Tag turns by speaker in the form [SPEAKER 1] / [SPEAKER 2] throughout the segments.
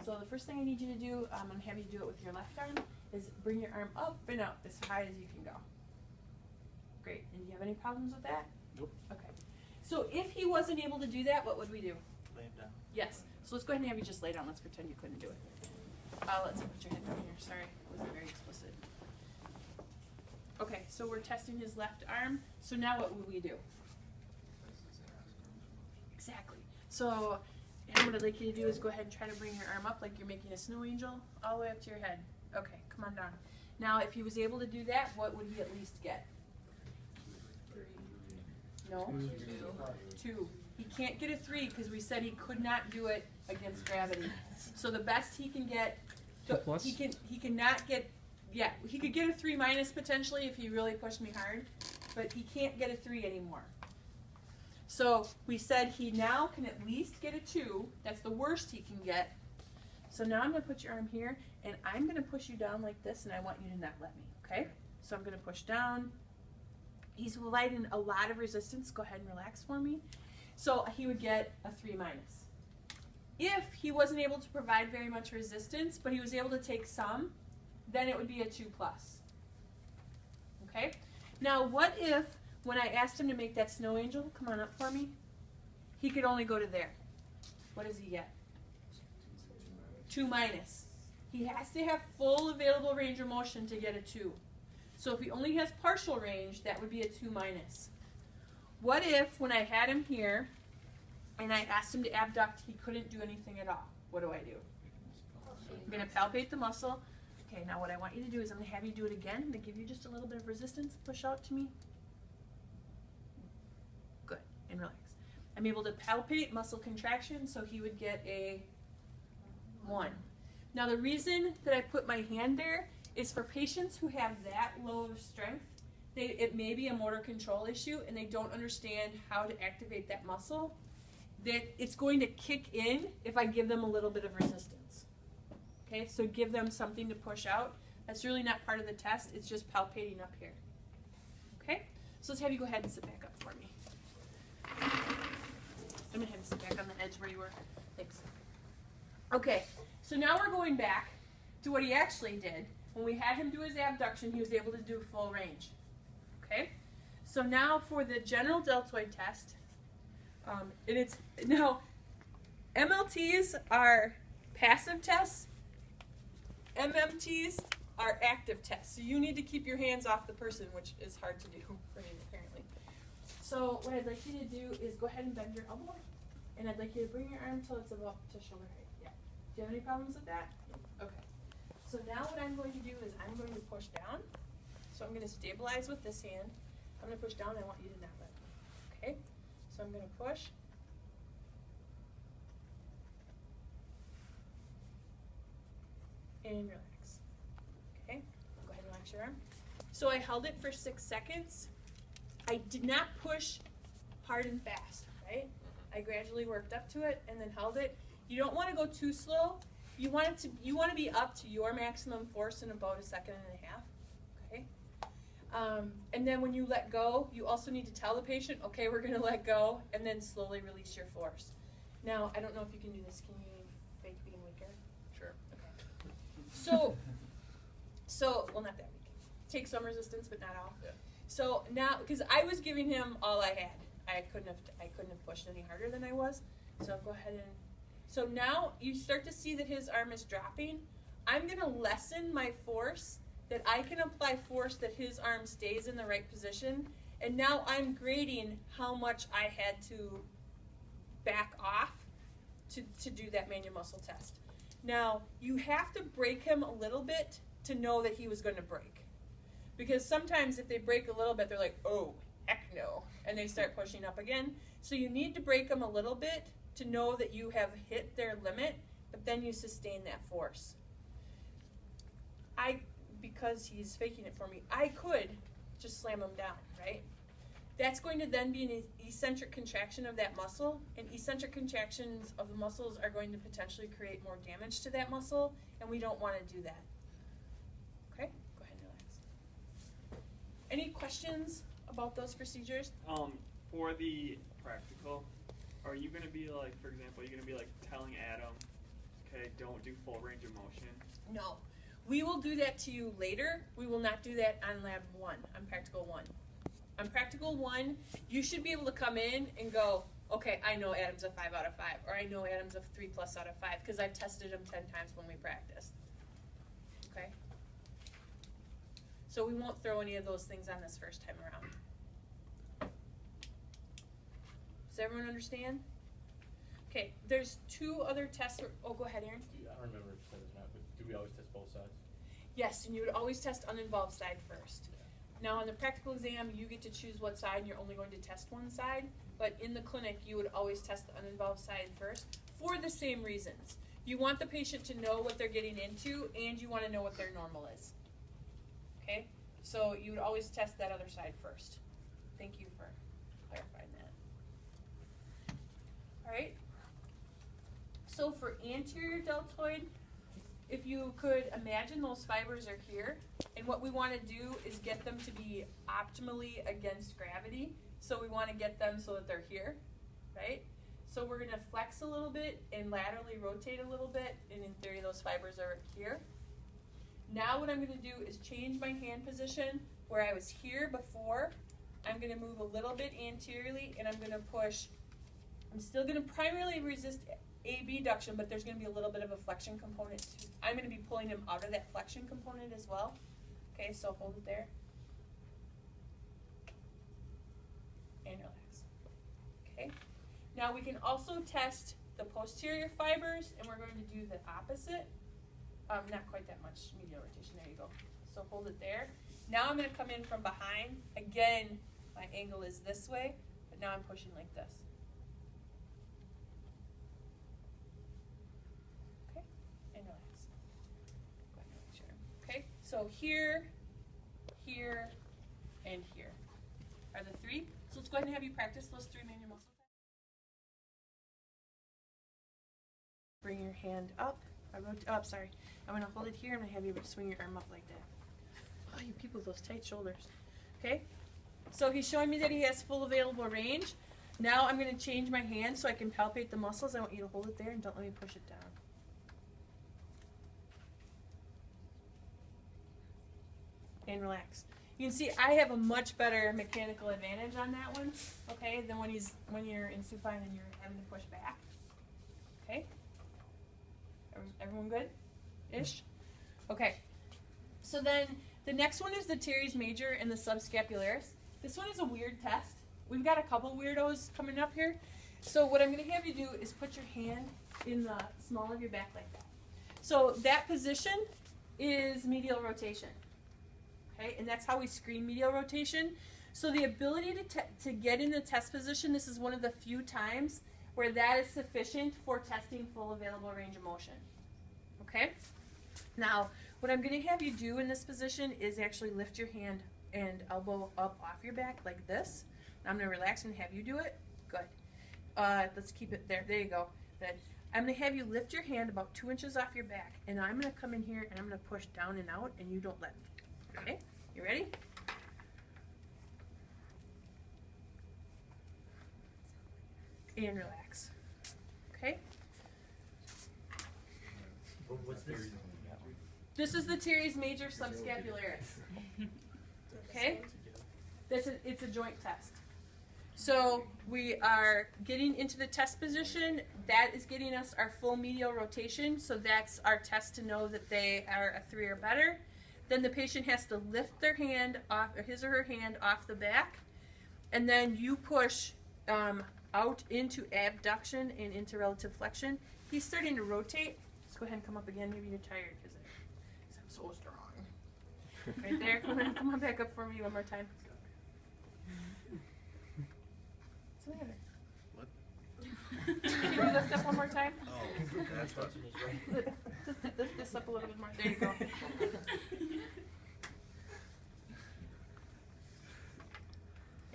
[SPEAKER 1] So the first thing I need you to do, I'm going to have you do it with your left arm, is bring your arm up and up as high as you can go. Great. And do you have any problems with that?
[SPEAKER 2] Nope.
[SPEAKER 1] Okay. So if he wasn't able to do that, what would we do?
[SPEAKER 2] Lay him down.
[SPEAKER 1] Yes. So let's go ahead and have you just lay down. Let's pretend you couldn't do it. Let's put your head down here. Sorry, I wasn't very explicit. Okay, so we're testing his left arm. So now what would we do? Exactly. So what I'd like you to do is go ahead and try to bring your arm up like you're making a snow angel all the way up to your head. Okay, come on down. Now, if he was able to do that, what would he at least get? 3. No? 2. He can't get a 3 because we said he could not do it against gravity. So the best he can get, he cannot get, yeah, he could get a 3 minus potentially if he really pushed me hard, but he can't get a 3 anymore. So we said he now can at least get a 2. That's the worst he can get. So now I'm going to put your arm here, and I'm going to push you down like this, and I want you to not let me, okay? So I'm going to push down. He's providing a lot of resistance. Go ahead and relax for me. So he would get a 3 minus. If he wasn't able to provide very much resistance, but he was able to take some, then it would be a 2 plus. Okay? Now what if, when I asked him to make that snow angel, come on up for me, he could only go to there? What does he get? 2 minus. He has to have full available range of motion to get a 2. So if he only has partial range, that would be a 2 minus. What if, when I had him here, and I asked him to abduct, he couldn't do anything at all? What do? I'm going to palpate the muscle. Okay, now what I want you to do is I'm going to have you do it again to give you just a little bit of resistance. Push out to me. Good, and relax. I'm able to palpate muscle contraction, so he would get a 1. Now the reason that I put my hand there is for patients who have that low of strength, it may be a motor control issue and they don't understand how to activate that muscle, that it's going to kick in if I give them a little bit of resistance. Okay, so give them something to push out. That's really not part of the test, it's just palpating up here. Okay, so let's have you go ahead and sit back up for me. I'm going to have you sit back on the edge where you were. Thanks. Okay, so now we're going back to what he actually did. When we had him do his abduction, he was able to do full range. Okay, so now for the general deltoid test, now MLTs are passive tests, MMTs are active tests. So you need to keep your hands off the person, which is hard to do for me apparently. So what I'd like you to do is go ahead and bend your elbow, and I'd like you to bring your arm till it's about to shoulder height. Yeah. Do you have any problems with that? Okay. So now what I'm going to do is I'm going to push down. So I'm going to stabilize with this hand. I'm going to push down. I want you to not let me. Okay? So I'm going to push. And relax. Okay? Go ahead and relax your arm. So I held it for 6 seconds. I did not push hard and fast, right? I gradually worked up to it and then held it. You don't want to go too slow. You want to be up to your maximum force in about 1.5 seconds. Okay? And then when you let go, you also need to tell the patient, okay, we're going to let go, and then slowly release your force. Now, I don't know if you can do this. Can you fake being weaker? Sure. Okay. So, well, not that weak. Take some resistance, but not all. Yeah. So now, because I was giving him all I had, I couldn't have pushed any harder than I was. So go ahead and. So now you start to see that his arm is dropping. I'm going to lessen my force, that I can apply force that his arm stays in the right position. And now I'm grading how much I had to back off to do that manual muscle test. Now, you have to break him a little bit to know that he was going to break. Because sometimes if they break a little bit, they're like, oh, heck no. And they start pushing up again. So you need to break them a little bit to know that you have hit their limit, but then you sustain that force. Because he's faking it for me, I could just slam him down, right? That's going to then be an eccentric contraction of that muscle, and eccentric contractions of the muscles are going to potentially create more damage to that muscle, and we don't want to do that. Okay? Go ahead and relax. Any questions about those procedures?
[SPEAKER 3] For the practical, are you going to be like, for example, are you going to be like telling Adam,
[SPEAKER 2] okay, don't do full range of motion?
[SPEAKER 1] No. We will do that to you later. We will not do that on lab 1, on practical 1. On practical 1, you should be able to come in and go, okay, I know Adam's a 5 out of 5, or I know Adam's a 3+ out of 5, because I've tested him 10 times when we practiced. Okay? So we won't throw any of those things on this first time around. Does everyone understand? Okay, there's 2 other tests. Oh, go ahead, Aaron.
[SPEAKER 3] I don't remember if you said this or not, but do we always test both sides?
[SPEAKER 1] Yes, and you would always test uninvolved side first. Now, on the practical exam, you get to choose what side, and you're only going to test one side. But in the clinic, you would always test the uninvolved side first for the same reasons. You want the patient to know what they're getting into, and you want to know what their normal is. Okay? So you would always test that other side first. Thank you for clarifying that. All right? So for anterior deltoid, if you could imagine those fibers are here, and what we want to do is get them to be optimally against gravity. So we want to get them so that they're here, right? So we're going to flex a little bit and laterally rotate a little bit, and in theory those fibers are here. Now what I'm going to do is change my hand position. Where I was here before, I'm going to move a little bit anteriorly, and I'm going to push. I'm still going to primarily resist abduction, but there's going to be a little bit of a flexion component too. I'm going to be pulling him out of that flexion component as well. Okay, so hold it there. And relax. Okay. Now we can also test the posterior fibers, and we're going to do the opposite. Not quite that much medial rotation. There you go. So hold it there. Now I'm going to come in from behind. Again, my angle is this way, but now I'm pushing like this. Okay, and relax. Go ahead and make sure. Okay, so here, here, and here are the 3. So let's go ahead and have you practice those 3 manual muscles. Bring your hand up. Sorry. I'm going to hold it here. I'm going to have you swing your arm up like that. Oh, you people with those tight shoulders. Okay? So he's showing me that he has full available range. Now I'm going to change my hand so I can palpate the muscles. I want you to hold it there and don't let me push it down. And relax. You can see I have a much better mechanical advantage on that one, okay, than when you're in supine and you're having to push back. Okay? Everyone good? Ish? Okay. So then the next one is the teres major and the subscapularis. This one is a weird test. We've got a couple weirdos coming up here. So what I'm going to have you do is put your hand in the small of your back like that. So that position is medial rotation. Okay, and that's how we screen medial rotation. So the ability to get in the test position, this is one of the few times where that is sufficient for testing full available range of motion. Okay? Now, what I'm going to have you do in this position is actually lift your hand and elbow up off your back like this. Now I'm going to relax and have you do it. Good. Let's keep it there. There you go. Good. I'm going to have you lift your hand about 2 inches off your back, and I'm going to come in here and I'm going to push down and out, and you don't let me. Okay? You ready? And relax. Okay?
[SPEAKER 3] What's this?
[SPEAKER 1] This is the teres major subscapularis. Okay? It's a joint test. So we are getting into the test position. That is getting us our full medial rotation. So that's our test to know that they are a 3 or better. Then the patient has to lift their hand off, or his or her hand off the back, and then you push out into abduction and into relative flexion. He's starting to rotate. Let's go ahead and come up again. Maybe you're tired because I'm so strong. Right there. Come on back up for me one more time. What's the matter?
[SPEAKER 4] What?
[SPEAKER 1] Can you lift up one more time?
[SPEAKER 4] Oh, that's what.
[SPEAKER 1] Lift this up a little bit more. There you go.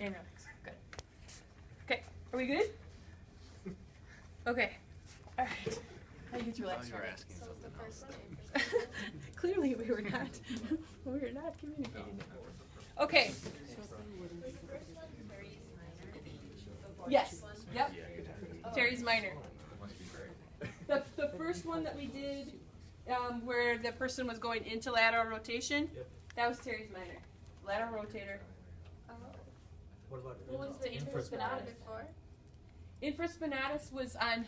[SPEAKER 1] And relax. Good. Okay. Are we good? Okay. All right. I get to relax.
[SPEAKER 4] You were asking something else.
[SPEAKER 1] Clearly we were not. We were not communicating. Okay. Yes. Yep. Teres minor. The first first one that we did, where the person was going into lateral rotation,
[SPEAKER 3] Yep.
[SPEAKER 1] that was teres minor. Lateral rotator.
[SPEAKER 4] Oh.
[SPEAKER 3] What about
[SPEAKER 4] What was the infraspinatus before?
[SPEAKER 1] Infraspinatus was on.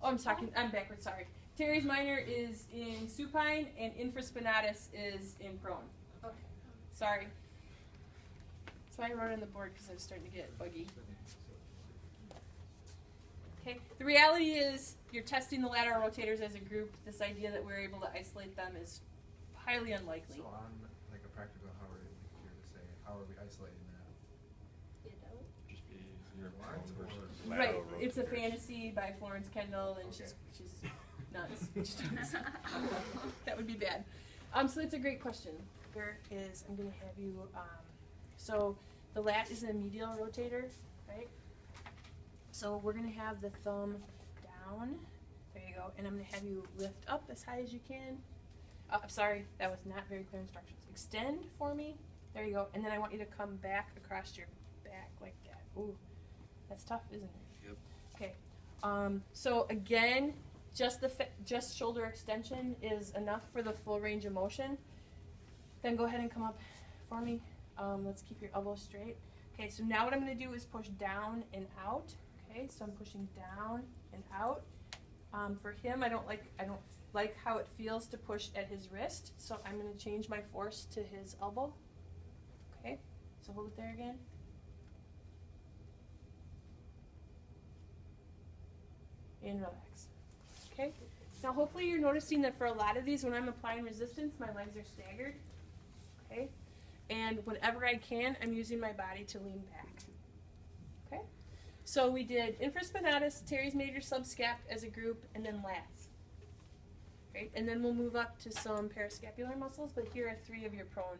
[SPEAKER 1] Oh, I'm backwards. Sorry. Teres minor is in supine, and infraspinatus is in prone.
[SPEAKER 4] Okay.
[SPEAKER 1] Sorry. So I wrote on the board because I was starting to get buggy. Okay. The reality is you're testing the lateral rotators as a group. This idea that we're able to isolate them is highly unlikely.
[SPEAKER 5] So on like a practical, how are you here to say, how are we isolating that?
[SPEAKER 4] You don't?
[SPEAKER 2] Just be your
[SPEAKER 5] What?
[SPEAKER 2] prone versus
[SPEAKER 5] Or-
[SPEAKER 1] Right.
[SPEAKER 2] lateral
[SPEAKER 1] It's a
[SPEAKER 2] rotators.
[SPEAKER 1] fantasy by Florence Kendall, and
[SPEAKER 5] Okay.
[SPEAKER 1] she's nuts. That would be bad. So that's a great question. There is, I'm going to have you, so the lat is a medial rotator, right? So we're going to have the thumb down. There you go. And I'm going to have you lift up as high as you can. Sorry, that was not very clear instructions. Extend for me. There you go. And then I want you to come back across your back like that. Ooh, that's tough, isn't it?
[SPEAKER 5] Yep.
[SPEAKER 1] Okay. So again, just shoulder extension is enough for the full range of motion. Then go ahead and come up for me. Let's keep your elbows straight. Okay, so now what I'm going to do is push down and out. Okay, so I'm pushing down and out. For him, I don't like how it feels to push at his wrist, so I'm going to change my force to his elbow. Okay, so hold it there again. And relax. Okay, now hopefully you're noticing that for a lot of these, when I'm applying resistance, my legs are staggered. Okay, and whenever I can, I'm using my body to lean back. Okay, so we did infraspinatus, teres major, subscap as a group, and then lats. Right, and then we'll move up to some parascapular muscles, but here are 3 of your prone